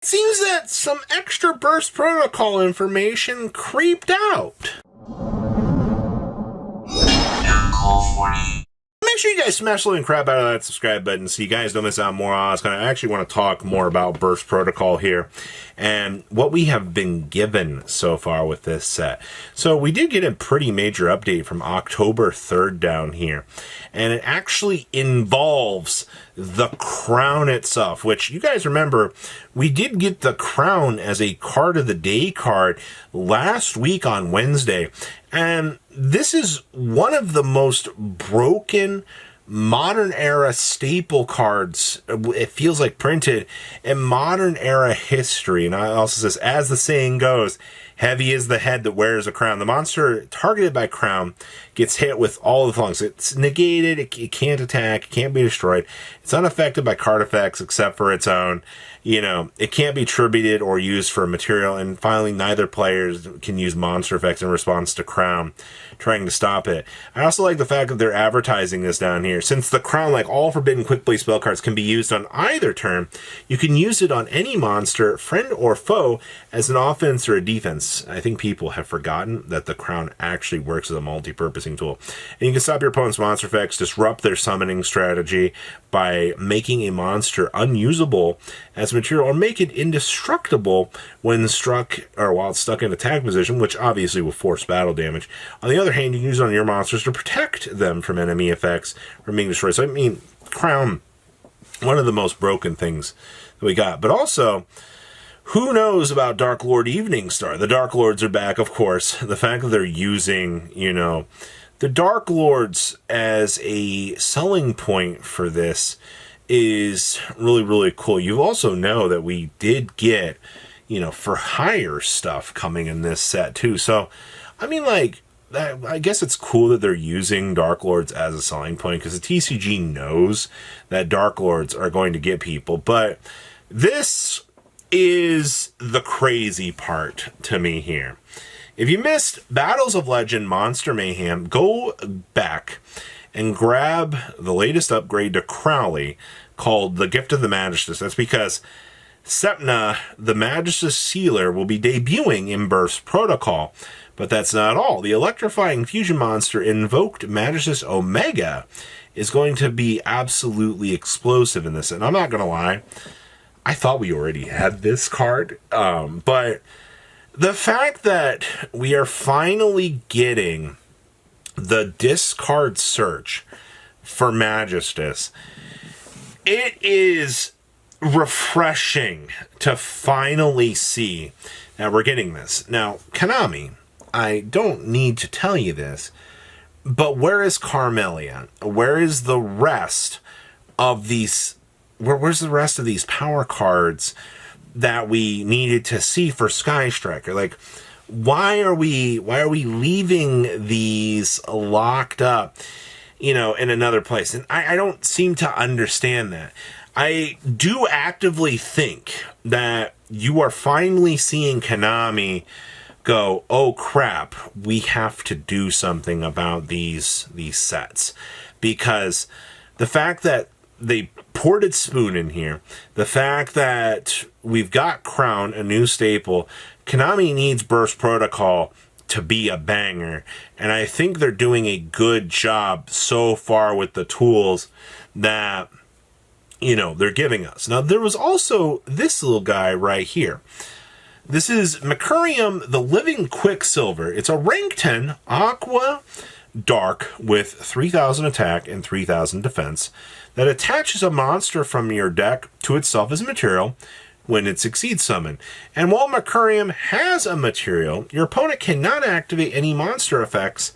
Seems that some extra burst protocol information creeped out. Make sure you guys smash the crap out of that subscribe button so you guys don't miss out more on us. I actually want to talk more about burst protocol here and what we have been given so far with this set. So we did get a pretty major update from October 3rd down here, and it actually involves the crown itself, which you guys remember we did get the crown as a card of the day card last week on Wednesday. And this is one of the most broken modern era staple cards, it feels like, printed in modern era history. And I also says, as the saying goes, heavy is the head that wears a crown. The monster targeted by crown gets hit with all the things. It's negated, it can't attack, it can't be destroyed. It's unaffected by card effects except for its own. You know, it can't be tributed or used for material. And finally, neither players can use monster effects in response to crown, trying to stop it. I also like the fact that they're advertising this down here. Since the crown, like all forbidden quick play spell cards, can be used on either turn, you can use it on any monster, friend or foe, as an offense or a defense. I think people have forgotten that the crown actually works as a multi-purposing tool. And you can stop your opponent's monster effects, disrupt their summoning strategy by making a monster unusable as material, or make it indestructible when struck or while it's stuck in attack position, which obviously will force battle damage. On the other hand, you can use it on your monsters to protect them from enemy effects from being destroyed. So I mean, crown, one of the most broken things that we got. But also, who knows about Darklord Evening Star? The Dark Lords are back, of course. The fact that they're using, you know, the Dark Lords as a selling point for this is really, really cool. You also know that we did get, you know, for hire stuff coming in this set too. So, I mean, like, I guess it's cool that they're using Dark Lords as a selling point because the TCG knows that Dark Lords are going to get people. But this is the crazy part to me here. If you missed Battles of Legend Monster Mayhem, go back and grab the latest upgrade to Crowley called the Gift of the Magistus. That's because Sepna, the Magistus Sealer, will be debuting in Burst Protocol. But that's not all. The electrifying fusion monster Invoked Magistus Omega is going to be absolutely explosive in this. And I'm not going to lie, I thought we already had this card, but the fact that we are finally getting the discard search for Magistus, it is refreshing to finally see that we're getting this. Now, Konami, I don't need to tell you this, but where is Carmelia? Where is the rest of these? Where's the rest of these power cards that we needed to see for Sky Striker? Like, why are we leaving these locked up, you know, in another place? And I don't seem to understand that. I do actively think that you are finally seeing Konami go, oh crap, we have to do something about these sets, because the fact that they ported Spoon in here, the fact that we've got Crown, a new staple, Konami needs Burst Protocol to be a banger, and I think they're doing a good job so far with the tools that, you know, they're giving us. Now, there was also this little guy right here. This is Mercurium, the Living Quicksilver. It's a rank 10 Aqua Dark with 3,000 attack and 3,000 defense that attaches a monster from your deck to itself as material when it succeeds summon. And while Mercurium has a material, your opponent cannot activate any monster effects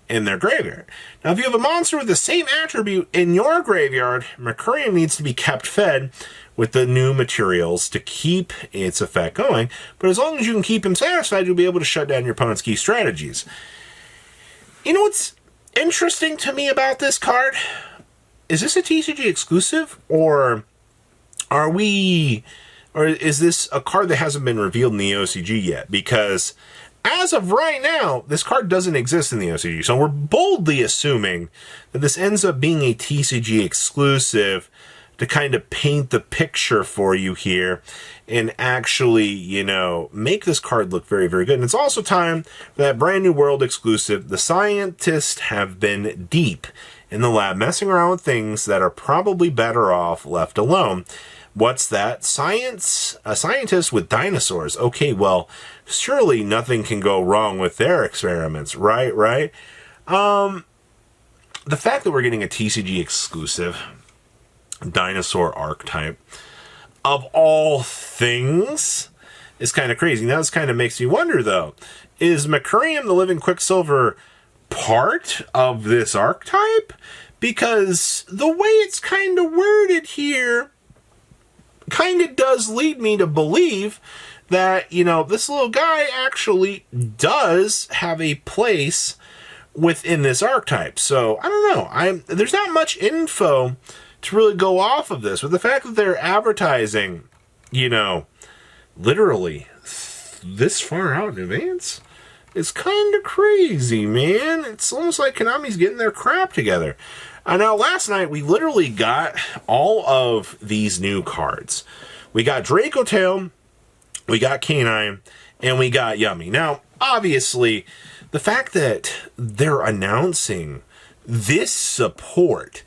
in their graveyard. Now, if you have a monster with the same attribute in your graveyard, Mercurium needs to be kept fed with the new materials to keep its effect going. But as long as you can keep him satisfied, you'll be able to shut down your opponent's key strategies. You know what's interesting to me about this card? Is this a TCG exclusive, or is this a card that hasn't been revealed in the OCG yet? Because as of right now, this card doesn't exist in the OCG. So we're boldly assuming that this ends up being a TCG exclusive to kind of paint the picture for you here and actually, you know, make this card look very, very good. And it's also time for that brand new world exclusive. The scientists have been deep in the lab messing around with things that are probably better off left alone. What's that? A scientist with dinosaurs. Okay, well, surely nothing can go wrong with their experiments, right? The fact that we're getting a TCG exclusive dinosaur archetype, of all things, is kind of crazy. Now, this kind of makes me wonder, though, is Mercurium, the living Quicksilver, part of this archetype? Because the way it's kind of worded here kind of does lead me to believe that, you know, this little guy actually does have a place within this archetype. So, I don't know. There's not much info to really go off of this. But the fact that they're advertising, you know, literally this far out in advance is kind of crazy, man. It's almost like Konami's getting their crap together. Now, last night, we literally got all of these new cards. We got Dracotail, we got K9, and we got Yummy. Now, obviously, the fact that they're announcing this support,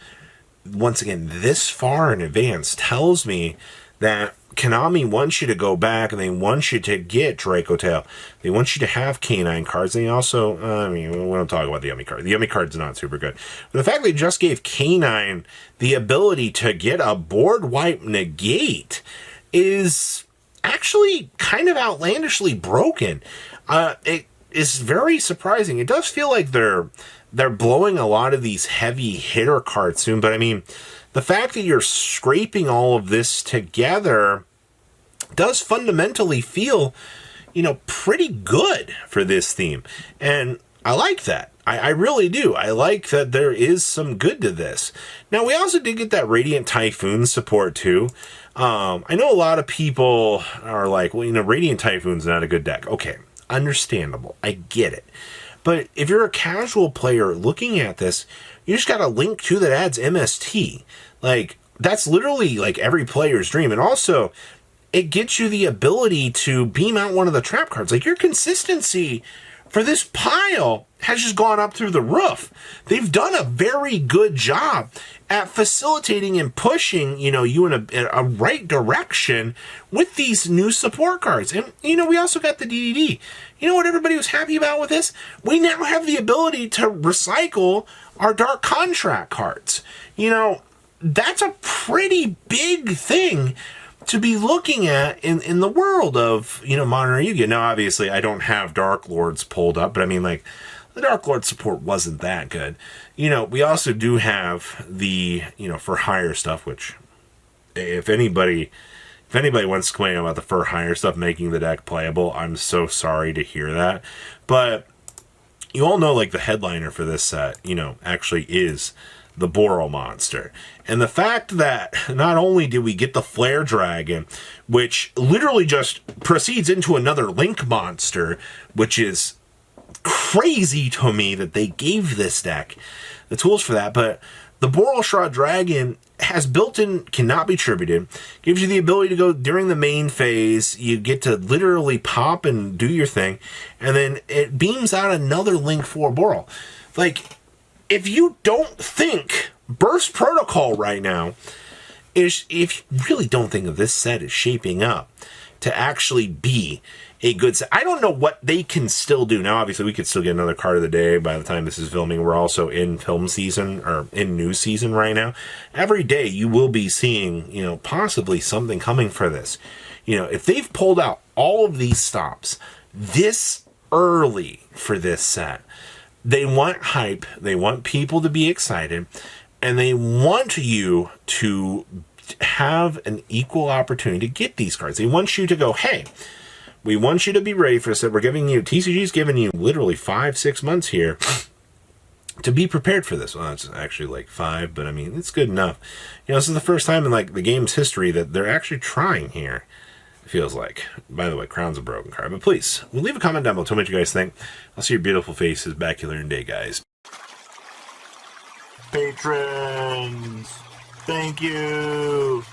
once again, this far in advance, tells me that Konami wants you to go back and they want you to get Dracotail. They want you to have K9 cards. They also, we don't talk about the Yummy card. The Yummy card's not super good. But the fact they just gave K9 the ability to get a board wipe negate is actually kind of outlandishly broken. It is very surprising. It does feel like they're blowing a lot of these heavy hitter cards soon, but I mean, the fact that you're scraping all of this together does fundamentally feel, you know, pretty good for this theme. And I like that. I really do. I like that there is some good to this. Now, we also did get that Radiant Typhoon support, too. I know a lot of people are like, well, you know, Radiant Typhoon's not a good deck. Okay, understandable. I get it. But if you're a casual player looking at this, you just got a link to that adds MST. Like, that's literally like every player's dream. And also, it gets you the ability to beam out one of the trap cards. Like, your consistency for this pile has just gone up through the roof. They've done a very good job at facilitating and pushing, you know, you in a right direction with these new support cards. And, you know, we also got the DDD. You know what everybody was happy about with this? We now have the ability to recycle our Dark Contract cards. You know, that's a pretty big thing to be looking at in the world of, you know, modern Yu-Gi-Oh! Now, obviously, I don't have Dark Lords pulled up, but I mean, like, the Dark Lord support wasn't that good. You know, we also do have the, you know, for hire stuff, which, if anybody wants to complain about the for hire stuff making the deck playable, I'm so sorry to hear that. But you all know, like, the headliner for this set, you know, actually is the Borrel monster. And the fact that not only did we get the Flare Dragon, which literally just proceeds into another Link monster, which is crazy to me that they gave this deck the tools for that, but the Borrel Shroud Dragon has built-in, cannot be tributed, gives you the ability to go during the main phase, you get to literally pop and do your thing, and then it beams out another Link for Borrel. Like, if you don't think Burst Protocol right now if you really don't think of this set as shaping up to actually be a good set, I don't know what they can still do. Now, obviously, we could still get another card of the day by the time this is filming. We're also in film season, or in news season right now. Every day, you will be seeing, you know, possibly something coming for this. You know, if they've pulled out all of these stops this early for this set, they want hype, they want people to be excited, and they want you to have an equal opportunity to get these cards. They want you to go, hey, we want you to be ready for this. We're giving you, TCG's giving you literally 5-6 months here to be prepared for this. Well, it's actually like 5, but I mean, it's good enough. You know, this is the first time in like the game's history that they're actually trying here. It feels like. By the way, Crown's a broken card. But please, leave a comment down below. Tell me what you guys think. I'll see your beautiful faces back here in a day, guys. Patrons! Thank you.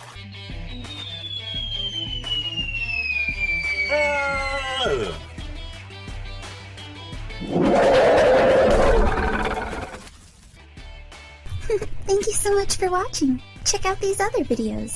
Thank you so much for watching. Check out these other videos.